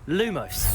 Lumos.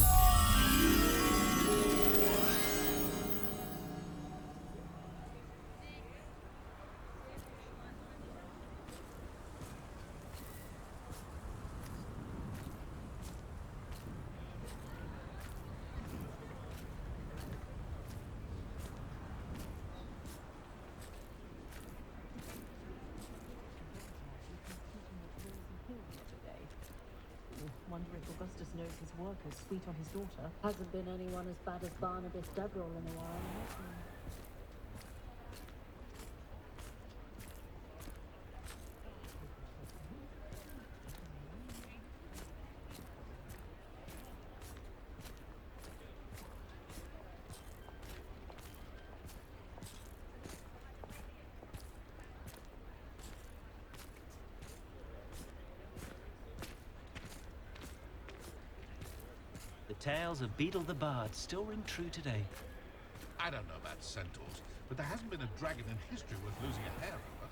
Wonder if Augustus knows his workers sweet on his daughter. Hasn't been anyone as bad as Barnabas Deverell in a while. The tales of Beetle the Bard still ring true today. I don't know about centaurs, but there hasn't been a dragon in history worth losing a hair over.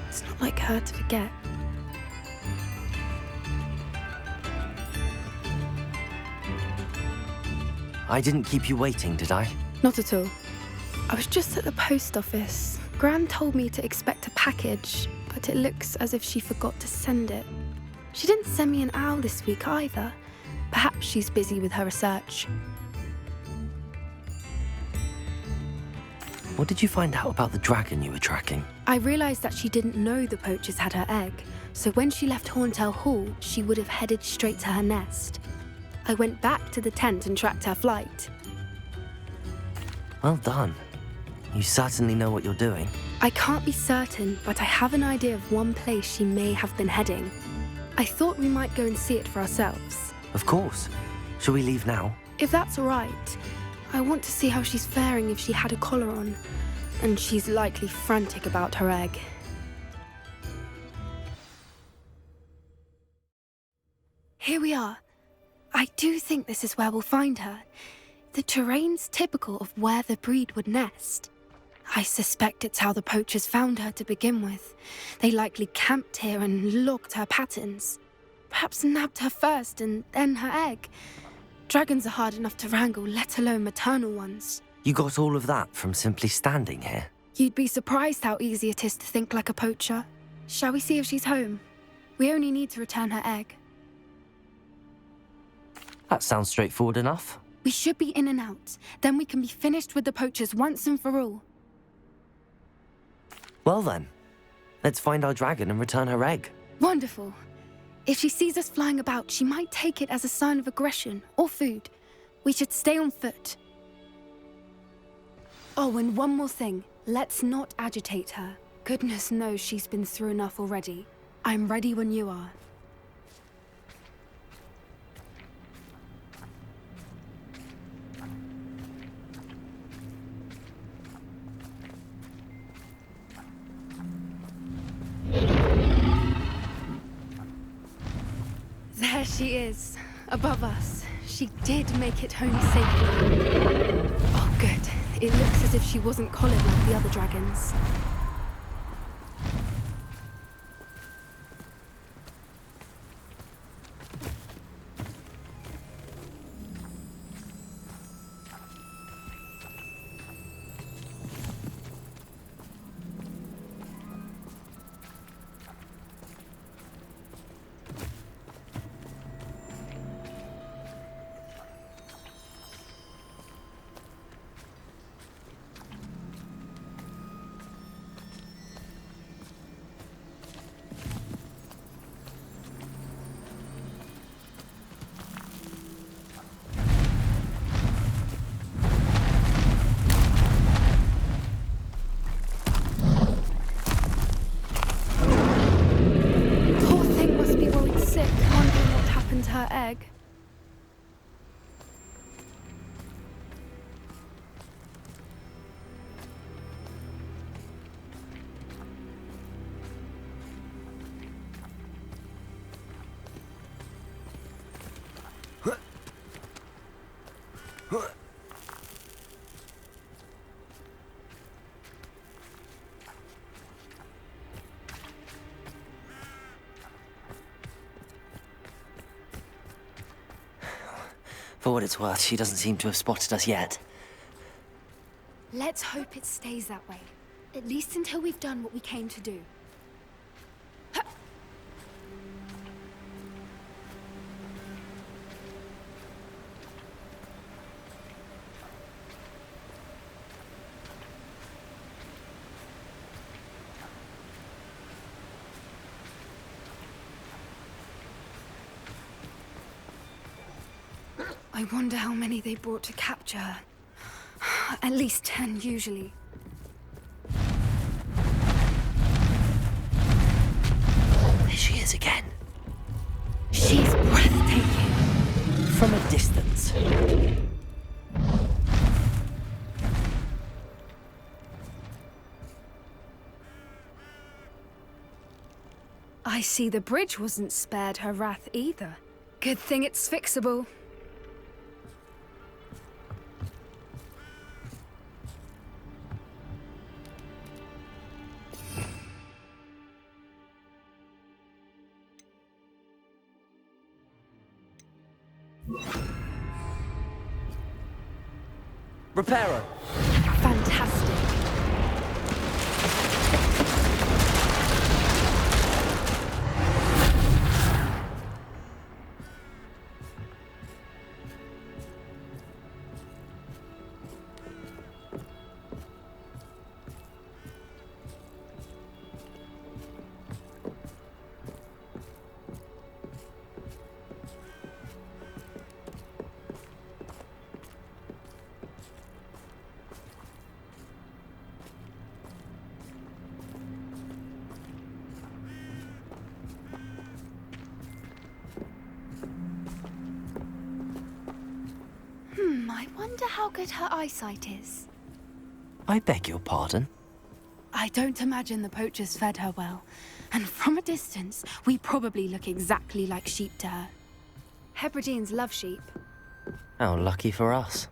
It's not like her to forget. I didn't keep you waiting, did I? Not at all. I was just at the post office. Gran told me to expect a package, but it looks as if she forgot to send it. She didn't send me an owl this week either. Perhaps she's busy with her research. What did you find out about the dragon you were tracking? I realised that she didn't know the poachers had her egg, so when she left Horntail Hall, she would have headed straight to her nest. I went back to the tent and tracked her flight. Well done. You certainly know what you're doing. I can't be certain, but I have an idea of one place she may have been heading. I thought we might go and see it for ourselves. Of course. Shall we leave now? If that's all right. I want to see how she's faring if she had a collar on. And she's likely frantic about her egg. Here we are. I do think this is where we'll find her. The terrain's typical of where the breed would nest. I suspect it's how the poachers found her to begin with. They likely camped here and logged her patterns. Perhaps nabbed her first and then her egg. Dragons are hard enough to wrangle, let alone maternal ones. You got all of that from simply standing here? You'd be surprised how easy it is to think like a poacher. Shall we see if she's home? We only need to return her egg. That sounds straightforward enough. We should be in and out. Then we can be finished with the poachers once and for all. Well then, let's find our dragon and return her egg. Wonderful. If she sees us flying about, she might take it as a sign of aggression or food. We should stay on foot. Oh, and one more thing. Let's not agitate her. Goodness knows she's been through enough already. I'm ready when you are. There she is, above us. She did make it home safely. Oh, good. It looks as if she wasn't collared like the other dragons. egg. For what it's worth, she doesn't seem to have spotted us yet. Let's hope it stays that way. At least until we've done what we came to do. I wonder how many they brought to capture her. At least 10, usually. There she is again. She's breathtaking. From a distance. I see the bridge wasn't spared her wrath either. Good thing it's fixable. Reparo! Fantastic. I wonder how good her eyesight is. I beg your pardon? I don't imagine the poachers fed her well. And from a distance, we probably look exactly like sheep to her. Hebrideans love sheep. How lucky for us.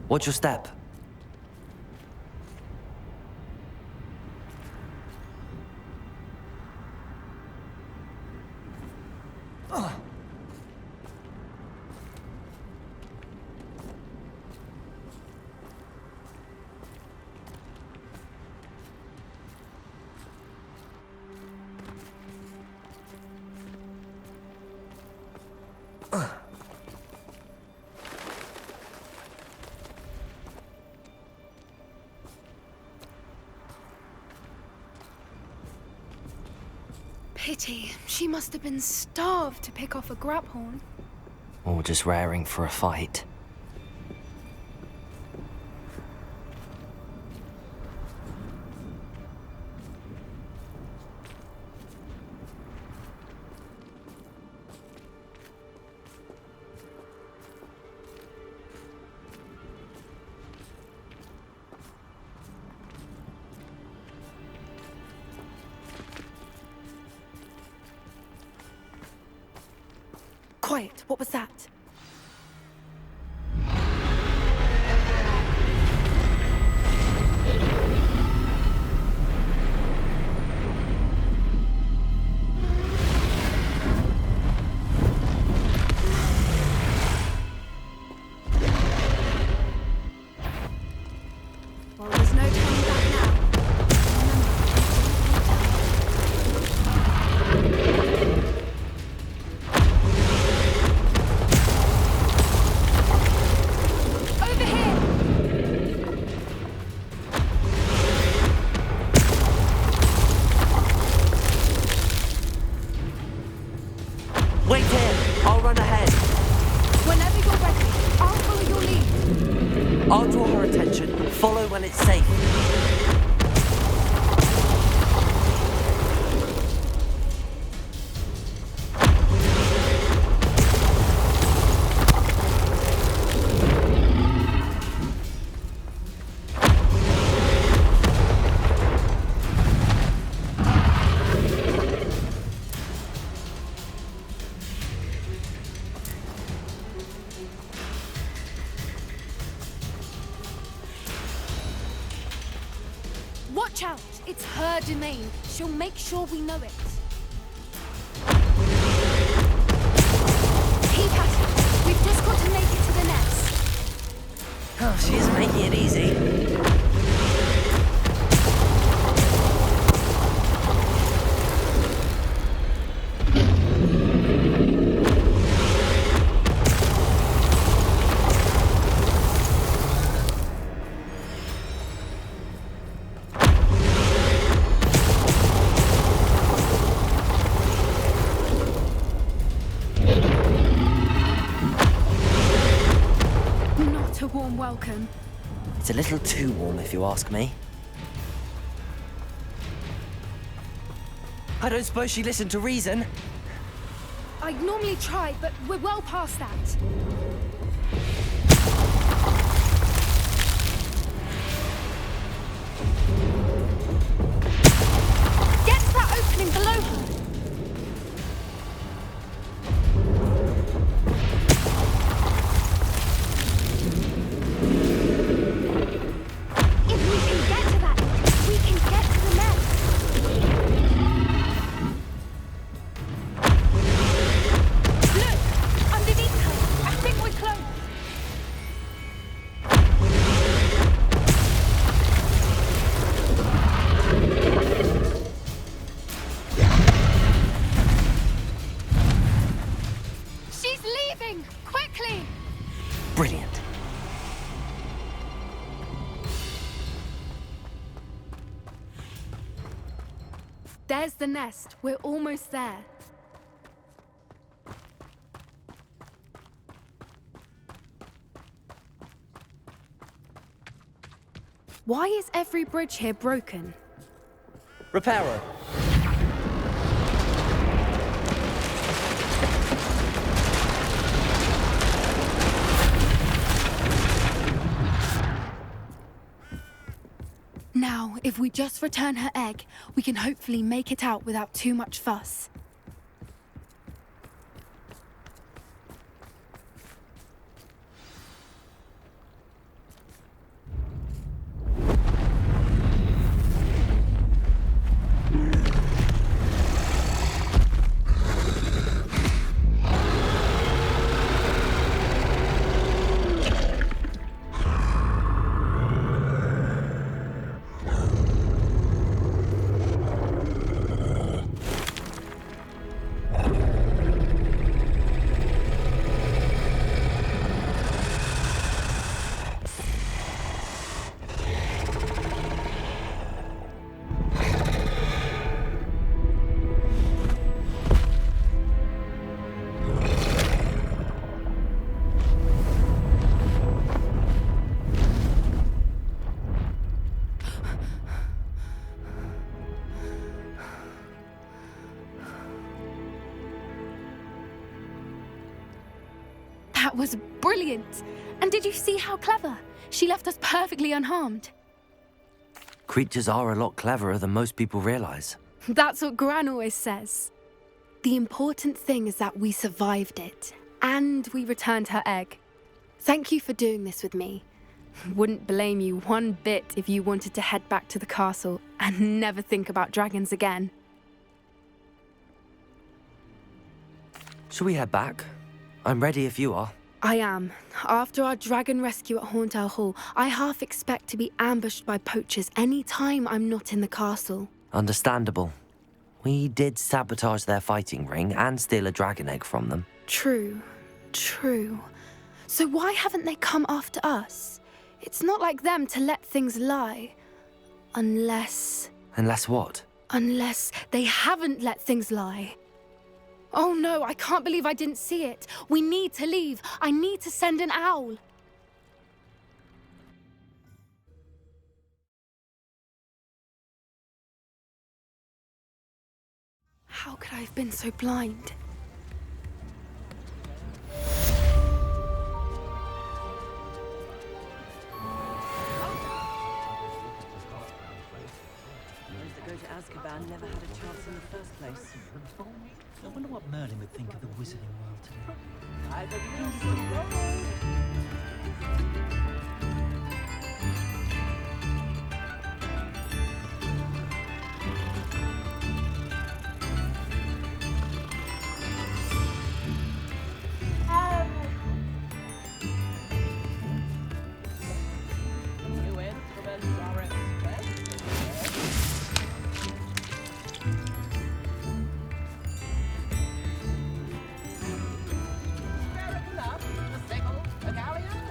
What's your step? Pity. She must have been starved to pick off a graphorn. Or just raring for a fight. quiet. What was that? Well, there's no turning back now. Over here! Wait here. I'll run ahead. Whenever you're ready, I'll follow your lead. I'll draw her attention. Follow when it's safe. Watch out! It's her domain. She'll make sure we know it. Keep at it. We've just got to make it to the nest. Oh, she isn't making it easy. Not a warm welcome. It's a little too warm, if you ask me. I don't suppose she listened to reason. I'd normally try, but we're well past that. Get to that opening below her. If we can get to that, we can get to the nest. Look! Underneath her! I think we're close! She's leaving! Quickly! Brilliant. There's the nest. We're almost there. Why is every bridge here broken? Repairer. Now, if we just return her egg, we can hopefully make it out without too much fuss. That was brilliant! And did you see how clever? She left us perfectly unharmed. Creatures are a lot cleverer than most people realize. That's what Gran always says. The important thing is that we survived it, and we returned her egg. Thank you for doing this with me. Wouldn't blame you one bit if you wanted to head back to the castle and never think about dragons again. Shall we head back? I'm ready if you are. I am. After our dragon rescue at Hauntel Hall, I half expect to be ambushed by poachers any time I'm not in the castle. Understandable. We did sabotage their fighting ring and steal a dragon egg from them. True. So why haven't they come after us? It's not like them to let things lie. Unless what? Unless they haven't let things lie. Oh no, I can't believe I didn't see it. We need to leave. I need to send an owl. How could I have been so blind? Those that go to Azkaban never had a chance in the first place. I wonder what Merlin would think of the wizarding world today. New instruments are expected. Fair enough, the sickle, the galleon.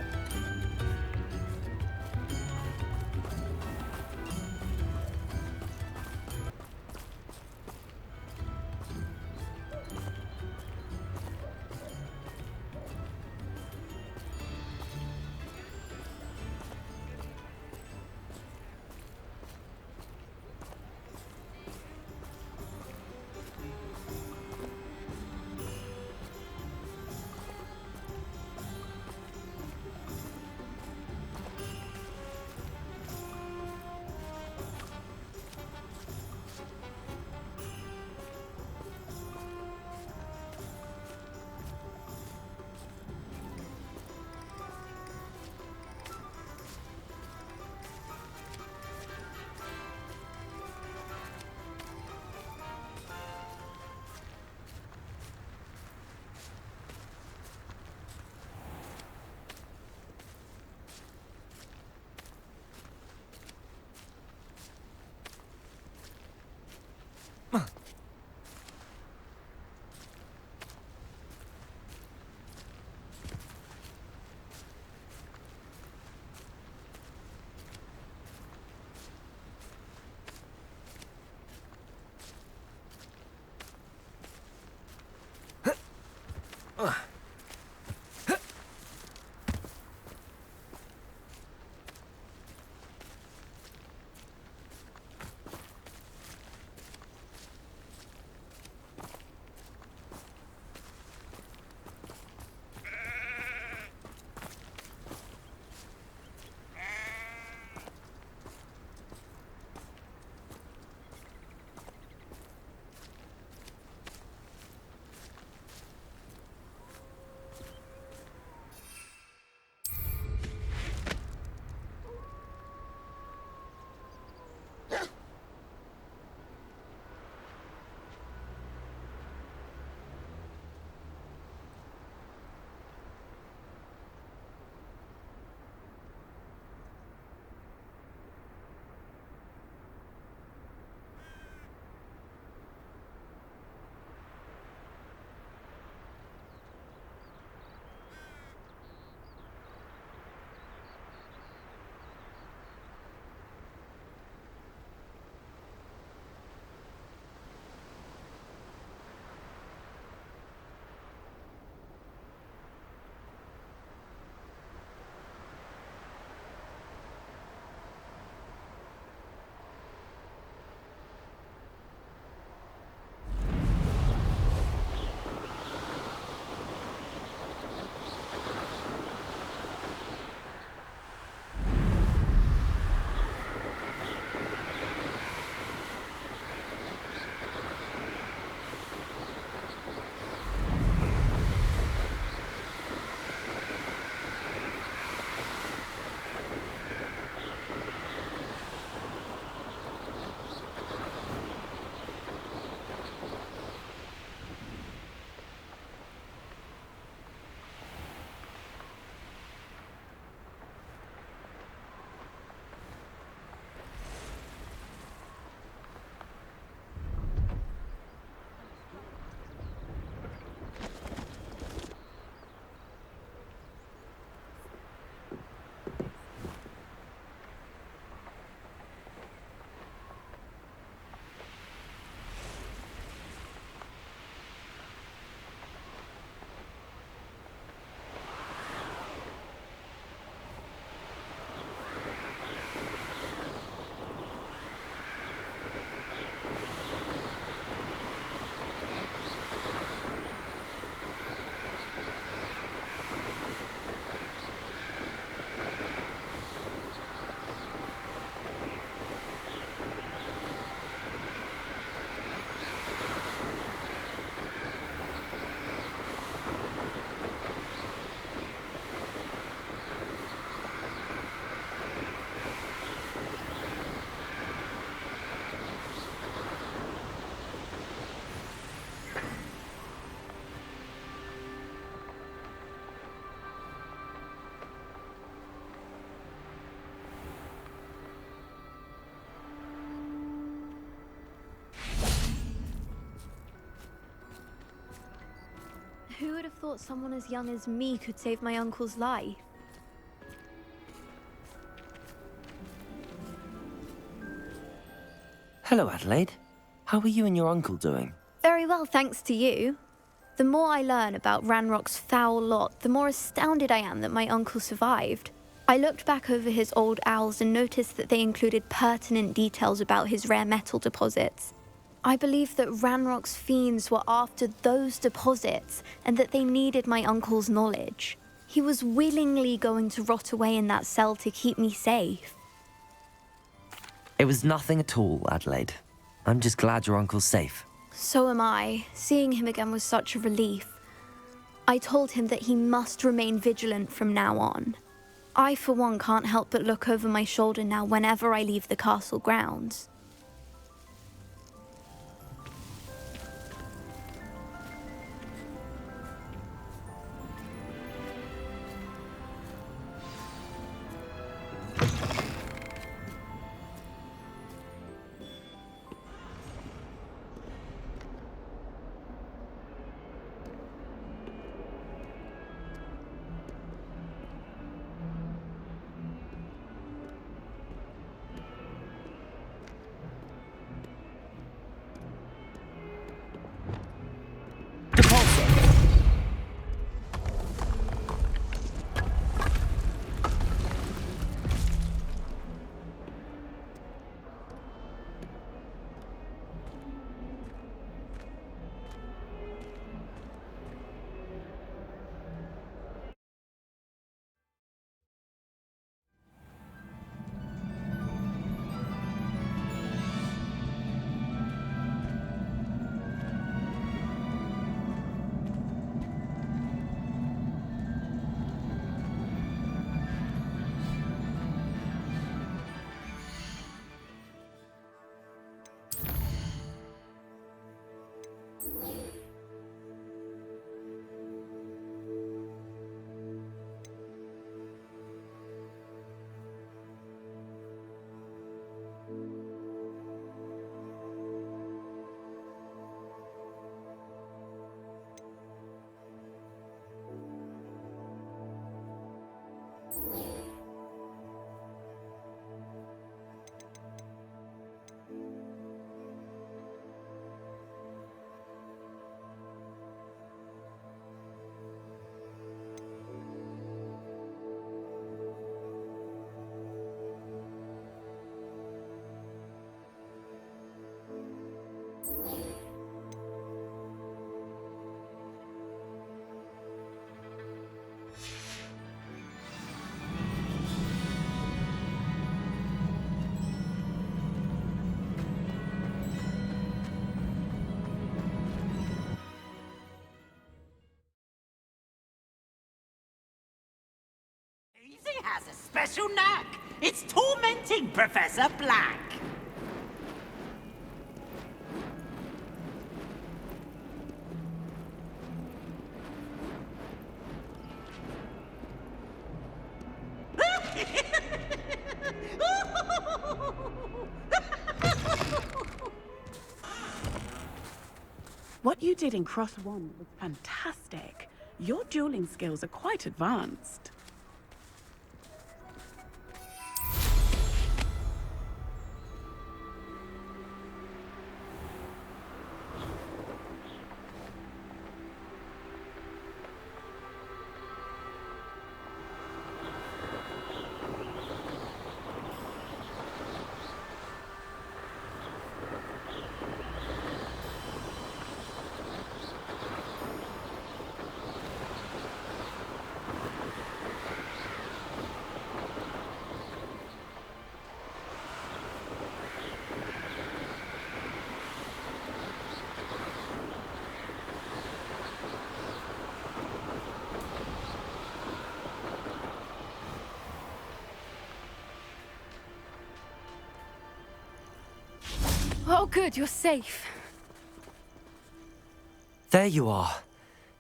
Who would have thought someone as young as me could save my uncle's life? Hello, Adelaide. How are you and your uncle doing? Very well, thanks to you. The more I learn about Ranrock's foul lot, the more astounded I am that my uncle survived. I looked back over his old owls and noticed that they included pertinent details about his rare metal deposits. I believe that Ranrock's fiends were after those deposits and that they needed my uncle's knowledge. He was willingly going to rot away in that cell to keep me safe. It was nothing at all, Adelaide. I'm just glad your uncle's safe. So am I. Seeing him again was such a relief. I told him that he must remain vigilant from now on. I, for one, can't help but look over my shoulder now whenever I leave the castle grounds. Easy has a special knack. It's tormenting Professor Black. What you did in Cross 1 was fantastic. Your dueling skills are quite advanced. Oh, good, you're safe. There you are.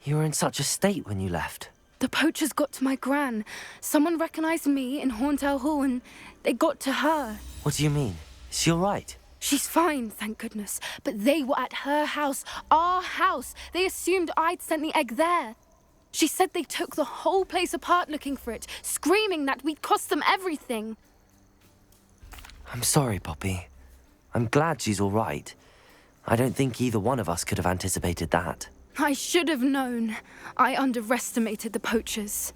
You were in such a state when you left. The poachers got to my gran. Someone recognized me in Hauntel Hall and they got to her. What do you mean? Is she all right? She's fine, thank goodness. But they were at her house, our house. They assumed I'd sent the egg there. She said they took the whole place apart looking for it, screaming that we'd cost them everything. I'm sorry, Poppy. I'm glad she's all right. I don't think either one of us could have anticipated that. I should have known. I underestimated the poachers.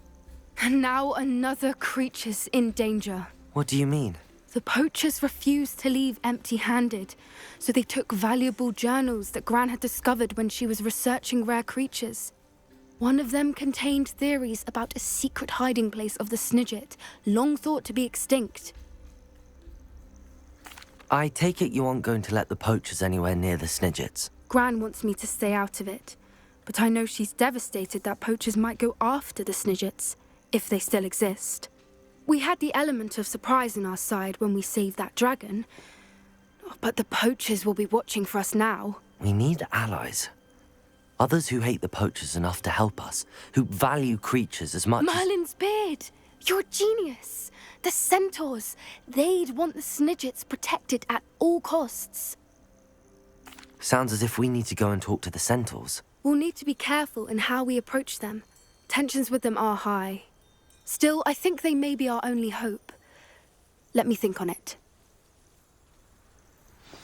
And now another creature's in danger. What do you mean? The poachers refused to leave empty-handed, so they took valuable journals that Gran had discovered when she was researching rare creatures. One of them contained theories about a secret hiding place of the Snidget, long thought to be extinct. I take it you aren't going to let the poachers anywhere near the Snidgets. Gran wants me to stay out of it, but I know she's devastated that poachers might go after the Snidgets, if they still exist. We had the element of surprise on our side when we saved that dragon, but the poachers will be watching for us now. We need allies. Others who hate the poachers enough to help us, who value creatures as much as... Merlin's beard! You're a genius! The centaurs! They'd want the Snidgets protected at all costs. Sounds as if we need to go and talk to the centaurs. We'll need to be careful in how we approach them. Tensions with them are high. Still, I think they may be our only hope. Let me think on it.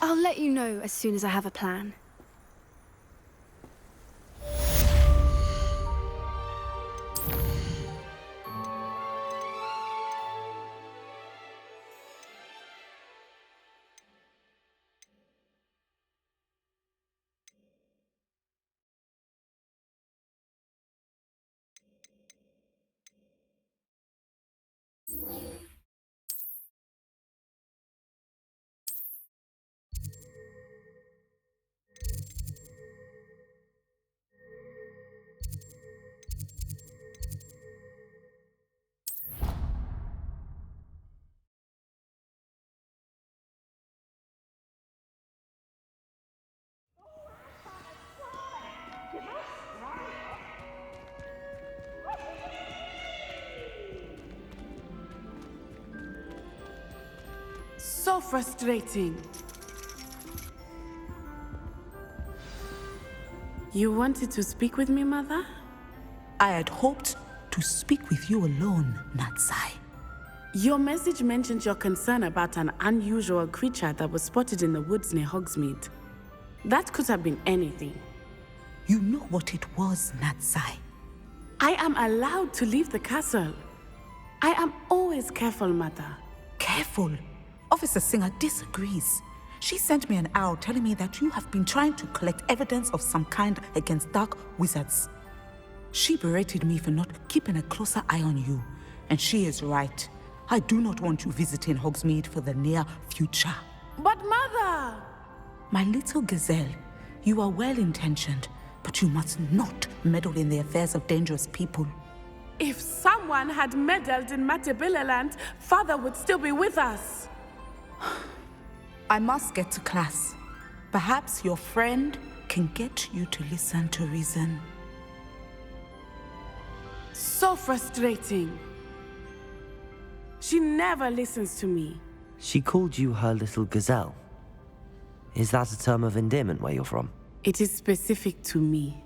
I'll let you know as soon as I have a plan. So frustrating. You wanted to speak with me, Mother? I had hoped to speak with you alone, Natsai. Your message mentioned your concern about an unusual creature that was spotted in the woods near Hogsmeade. That could have been anything. You know what it was, Natsai. I am allowed to leave the castle. I am always careful, Mother. Careful. Officer Singer disagrees. She sent me an owl telling me that you have been trying to collect evidence of some kind against dark wizards. She berated me for not keeping a closer eye on you, and she is right. I do not want you visiting Hogsmeade for the near future. But Mother! My little gazelle, you are well-intentioned, but you must not meddle in the affairs of dangerous people. If someone had meddled in Matabeleland, Father would still be with us. I must get to class. Perhaps your friend can get you to listen to reason. So frustrating. She never listens to me. She called you her little gazelle. Is that a term of endearment where you're from? It is specific to me.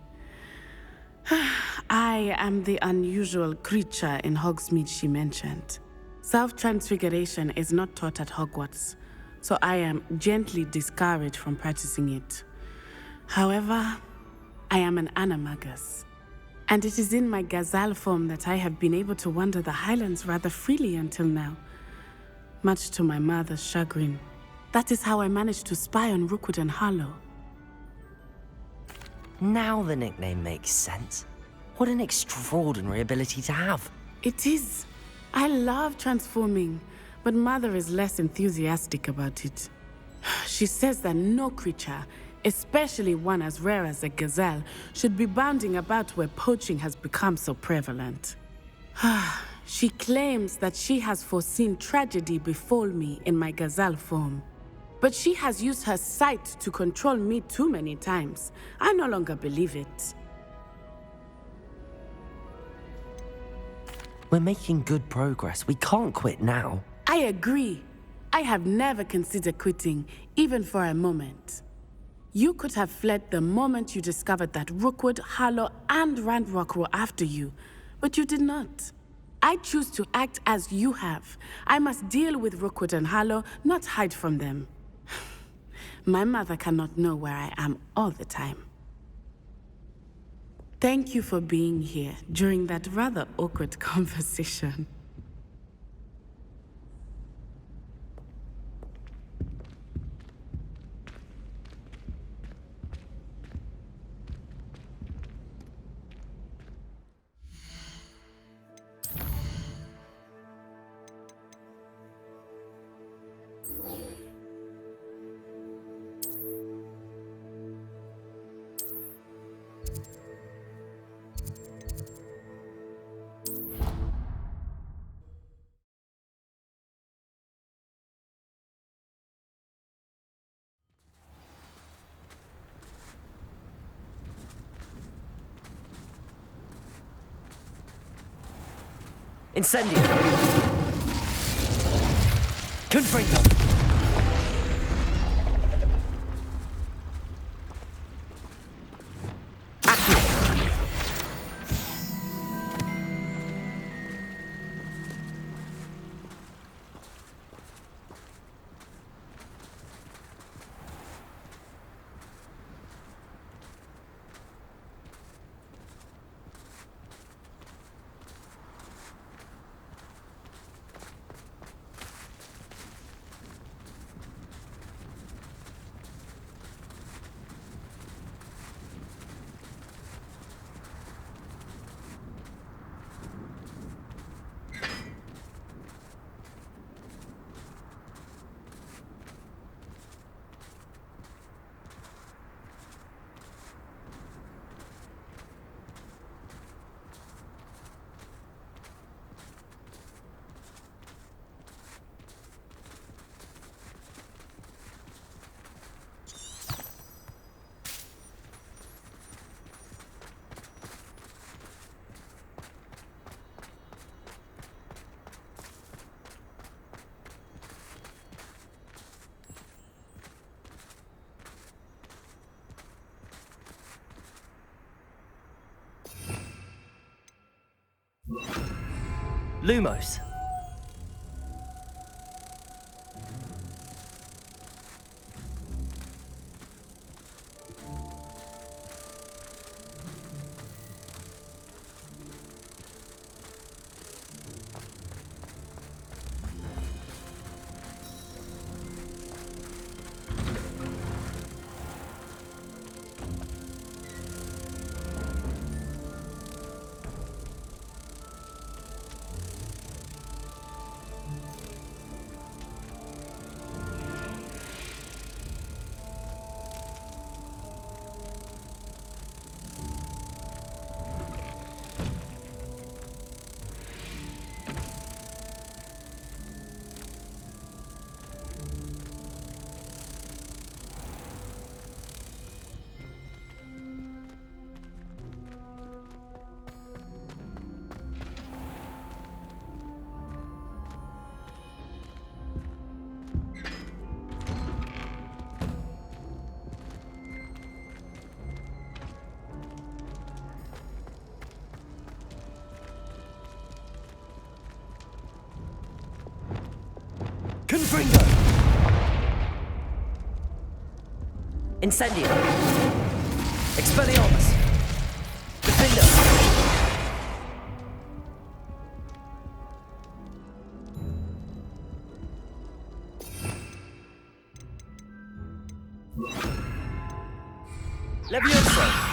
I am the unusual creature in Hogsmeade she mentioned. Self-transfiguration is not taught at Hogwarts, so I am gently discouraged from practicing it. However, I am an animagus, and it is in my gazelle form that I have been able to wander the Highlands rather freely until now, much to my mother's chagrin. That is how I managed to spy on Rookwood and Harlow. Now the nickname makes sense. What an extraordinary ability to have. It is. I love transforming, but Mother is less enthusiastic about it. She says that no creature, especially one as rare as a gazelle, should be bounding about where poaching has become so prevalent. She claims that she has foreseen tragedy befall me in my gazelle form. But she has used her sight to control me too many times. I no longer believe it. We're making good progress. We can't quit now. I agree. I have never considered quitting, even for a moment. You could have fled the moment you discovered that Rookwood, Harlow, and Randrock were after you, but you did not. I choose to act as you have. I must deal with Rookwood and Harlow, not hide from them. My mother cannot know where I am all the time. Thank you for being here during that rather awkward conversation. Incendio! Confringo! Accio! Lumos. Confringo! Incendio! Expelliarmus! Defender! Levioso!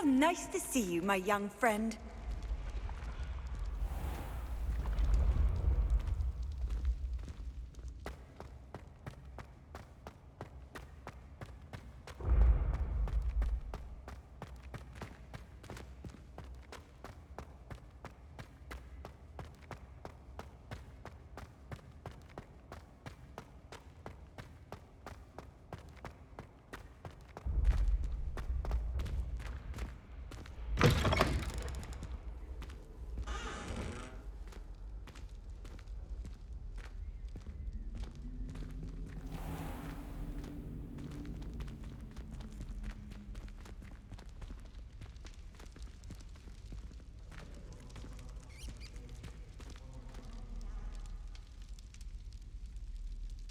How nice to see you, my young friend.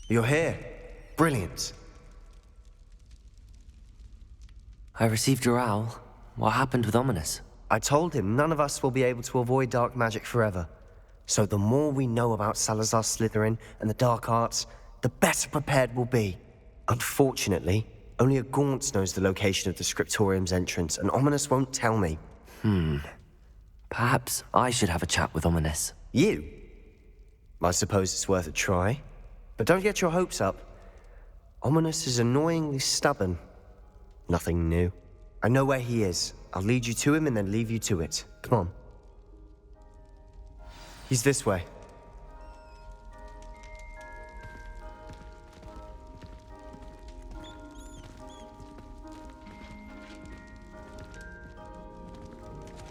You're here. Brilliant. I received your owl. What happened with Ominous? I told him none of us will be able to avoid dark magic forever. So the more we know about Salazar Slytherin and the dark arts, the better prepared we'll be. Unfortunately, only a Gaunt knows the location of the Scriptorium's entrance, and Ominous won't tell me. Perhaps I should have a chat with Ominous. You? I suppose it's worth a try. But don't get your hopes up. Ominous is annoyingly stubborn. Nothing new. I know where he is. I'll lead you to him and then leave you to it. Come on. He's this way.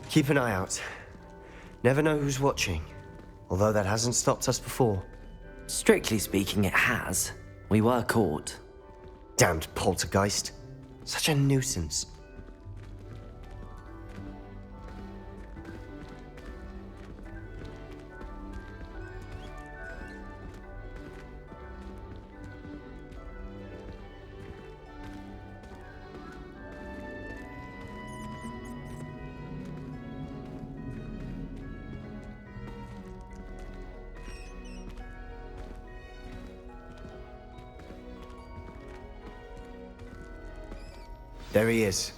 Keep an eye out. Never know who's watching. Although that hasn't stopped us before. Strictly speaking, it has. We were caught. Damned poltergeist. Such a nuisance. There he is.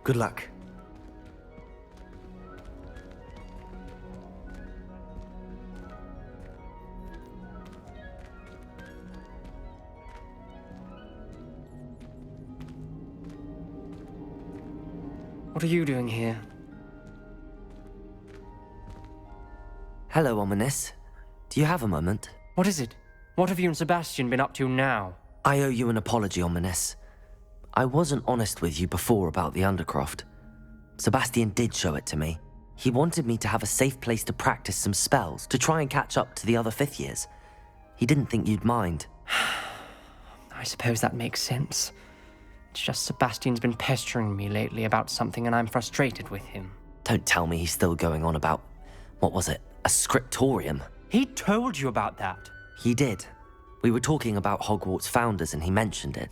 Good luck. What are you doing here? Hello, Ominous. Do you have a moment? What is it? What have you and Sebastian been up to now? I owe you an apology, Ominous. I wasn't honest with you before about the Undercroft. Sebastian did show it to me. He wanted me to have a safe place to practice some spells, to try and catch up to the other fifth years. He didn't think you'd mind. I suppose that makes sense. It's just Sebastian's been pestering me lately about something and I'm frustrated with him. Don't tell me he's still going on about, what was it, a scriptorium? He told you about that? He did. We were talking about Hogwarts founders and he mentioned it.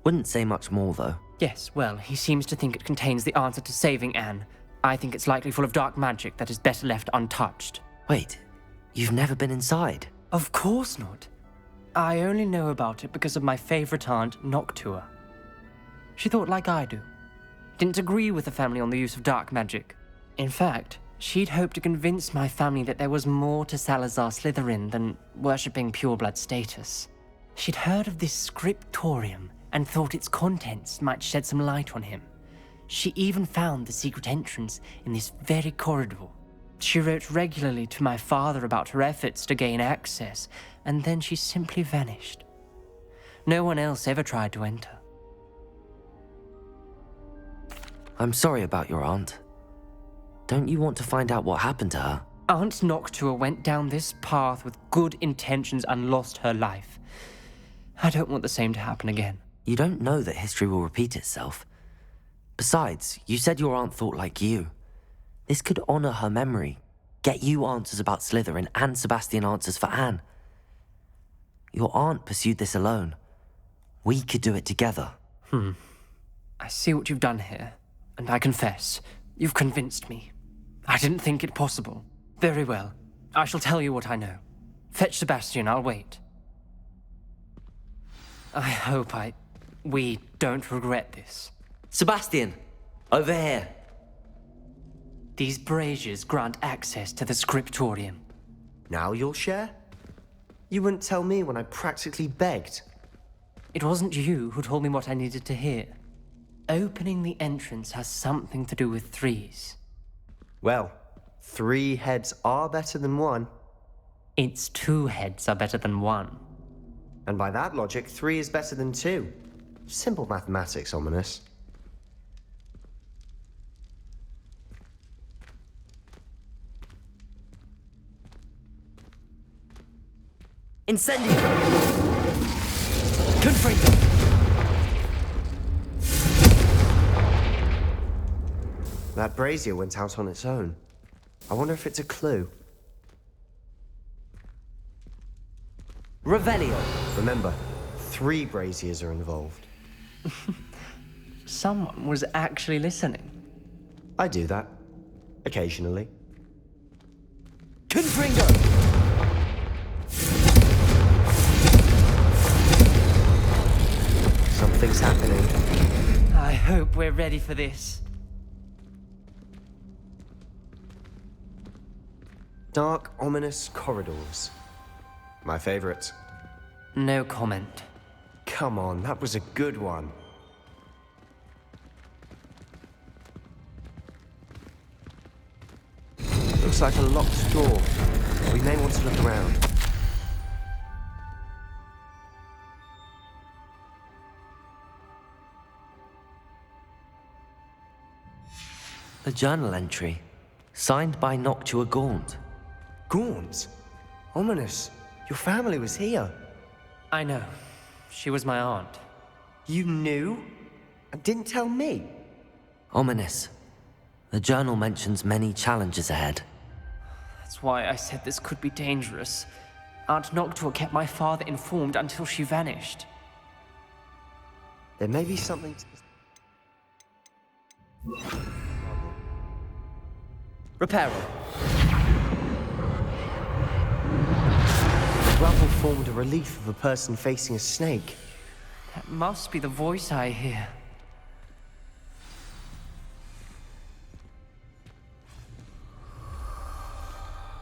Wouldn't say much more, though. Yes, well, he seems to think it contains the answer to saving Anne. I think it's likely full of dark magic that is better left untouched. Wait, you've never been inside? Of course not. I only know about it because of my favorite aunt, Noctua. She thought like I do. Didn't agree with the family on the use of dark magic. In fact, she'd hoped to convince my family that there was more to Salazar Slytherin than worshipping pureblood status. She'd heard of this scriptorium and thought its contents might shed some light on him. She even found the secret entrance in this very corridor. She wrote regularly to my father about her efforts to gain access, and then she simply vanished. No one else ever tried to enter. I'm sorry about your aunt. Don't you want to find out what happened to her? Aunt Noctua went down this path with good intentions and lost her life. I don't want the same to happen again. You don't know that history will repeat itself. Besides, you said your aunt thought like you. This could honor her memory, get you answers about Slytherin and Sebastian answers for Anne. Your aunt pursued this alone. We could do it together. I see what you've done here, and I confess, you've convinced me. I didn't think it possible. Very well. I shall tell you what I know. Fetch Sebastian, I'll wait. I hope we don't regret this. Sebastian, over here. These braziers grant access to the scriptorium. Now you'll share? You wouldn't tell me when I practically begged. It wasn't you who told me what I needed to hear. Opening the entrance has something to do with threes. Well, 3 heads are better than 1. Its 2 heads are better than 1. And by that logic, 3 is better than 2. Simple mathematics, Ominous. Incendio! Confringo! That brazier went out on its own. I wonder if it's a clue. Revelio! Remember, 3 braziers are involved. Someone was actually listening. I do that. Occasionally. Confringo! Something's happening. I hope we're ready for this. Dark, ominous corridors. My favorite. No comment. Come on, that was a good one. Looks like a locked door. We may want to look around. The journal entry, signed by Noctua Gaunt. Gaunt? Ominous. Your family was here. I know. She was my aunt. You knew? And didn't tell me? Ominous. The journal mentions many challenges ahead. That's why I said this could be dangerous. Aunt Noctua kept my father informed until she vanished. There may be something to... Reparo. The rubble formed a relief of a person facing a snake. That must be the voice I hear.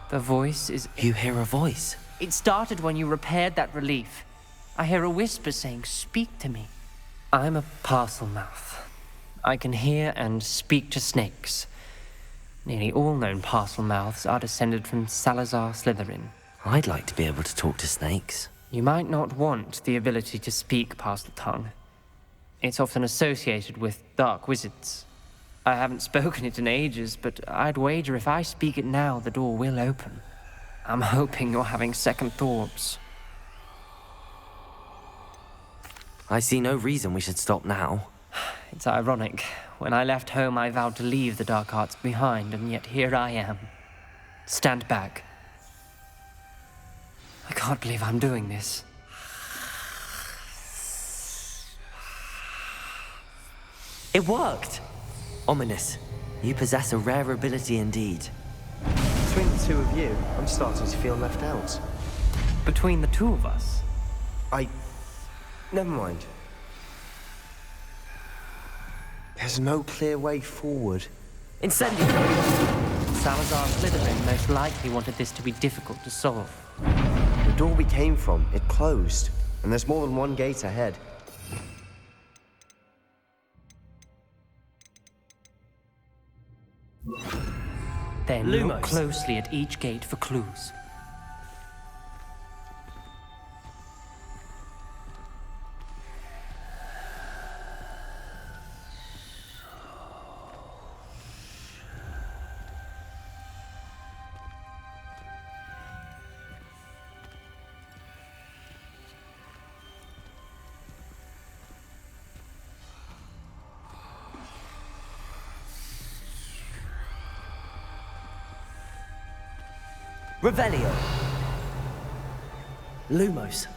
The voice is... You hear a voice? It started when you repaired that relief. I hear a whisper saying, "Speak to me." I'm a parcel mouth. I can hear and speak to snakes. Nearly all known parcel mouths are descended from Salazar Slytherin. I'd like to be able to talk to snakes. You might not want the ability to speak parcel tongue. It's often associated with dark wizards. I haven't spoken it in ages, but I'd wager if I speak it now, the door will open. I'm hoping you're having second thoughts. I see no reason we should stop now. It's ironic. When I left home, I vowed to leave the dark arts behind, and yet here I am. Stand back. I can't believe I'm doing this. It worked! Ominous. You possess a rare ability indeed. Between the 2 of you, I'm starting to feel left out. Between the 2 of us? Never mind. There's no clear way forward. Incendio! Salazar Slytherin most likely wanted this to be difficult to solve. The door we came from, it closed. And there's more than one gate ahead. Then Lumos. look closely at each gate for clues. Revelio. Lumos.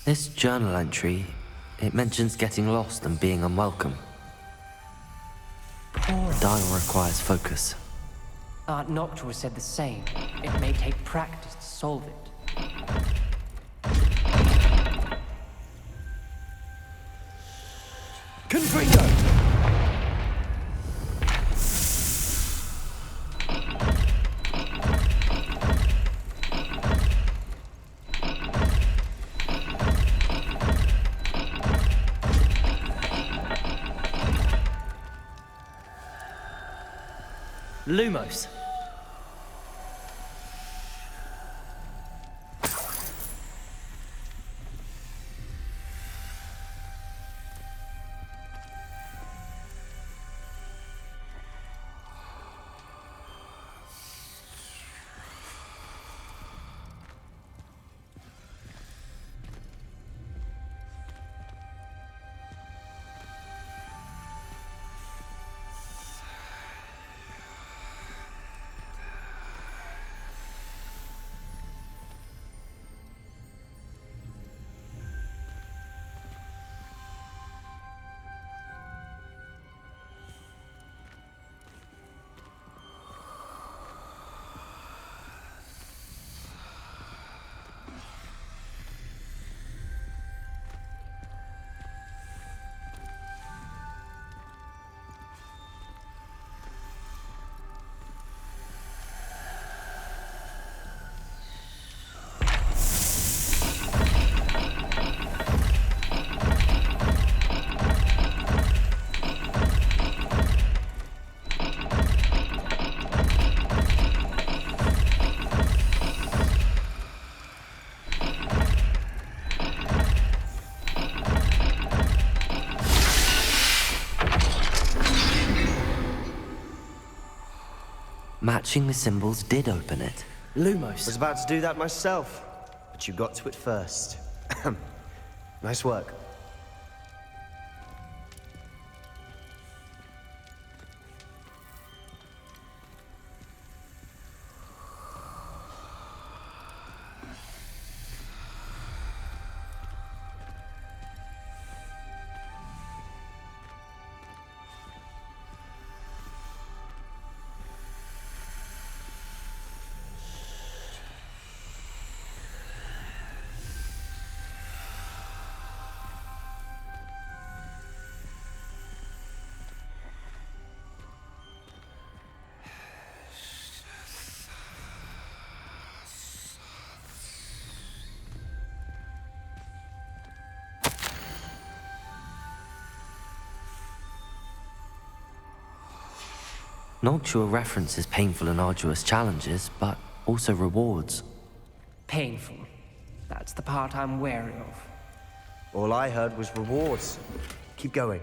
This journal entry It mentions getting lost and being unwelcome. The dial requires focus. Aunt Noctua said the same. It may take practice to solve it. Confringo! Lumos. Matching the symbols did open it. Lumos. Was about to do that myself, but you got to it first. Nice work. Noctua references painful and arduous challenges, but also rewards. Painful. That's the part I'm wary of. All I heard was rewards. Keep going.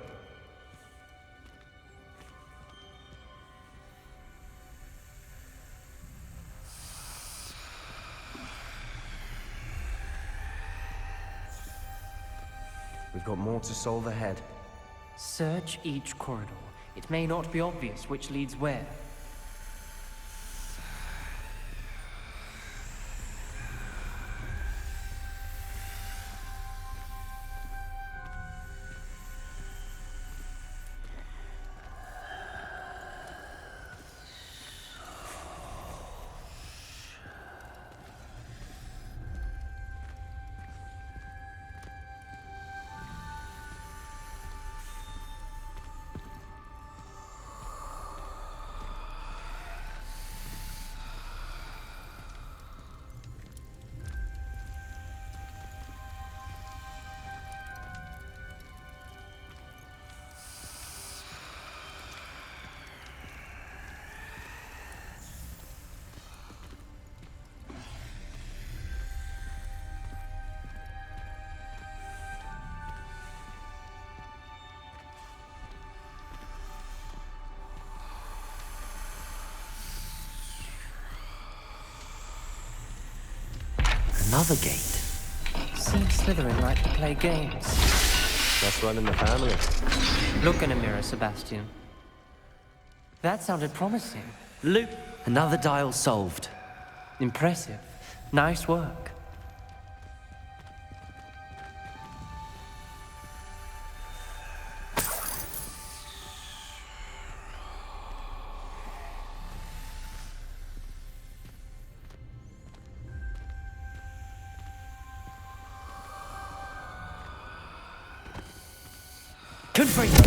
We've got more to solve ahead. Search each corridor. It may not be obvious which leads where. Another gate. Seems Slytherin like to play games. That's running the family. Look in a mirror, Sebastian. That sounded promising. Luke. Another dial solved. Impressive. Nice work. Confringo!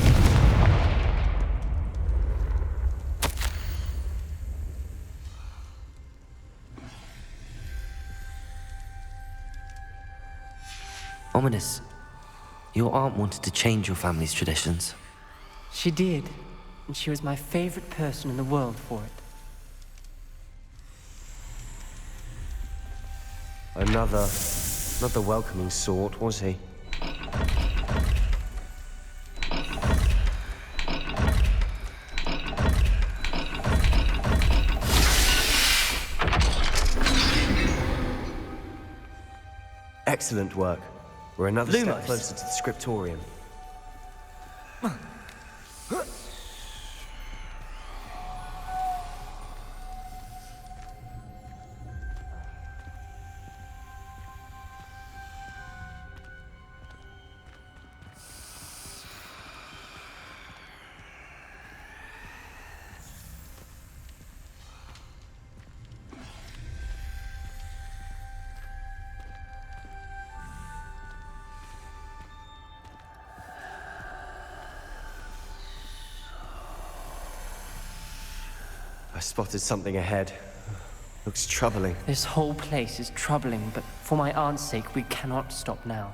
Ominous. Your aunt wanted to change your family's traditions. She did, and she was my favorite person in the world for it. Another welcoming sort, was he? Excellent work. We're another step Lumos. closer to the scriptorium. I spotted something ahead. Looks troubling. This whole place is troubling, but for my aunt's sake, we cannot stop now.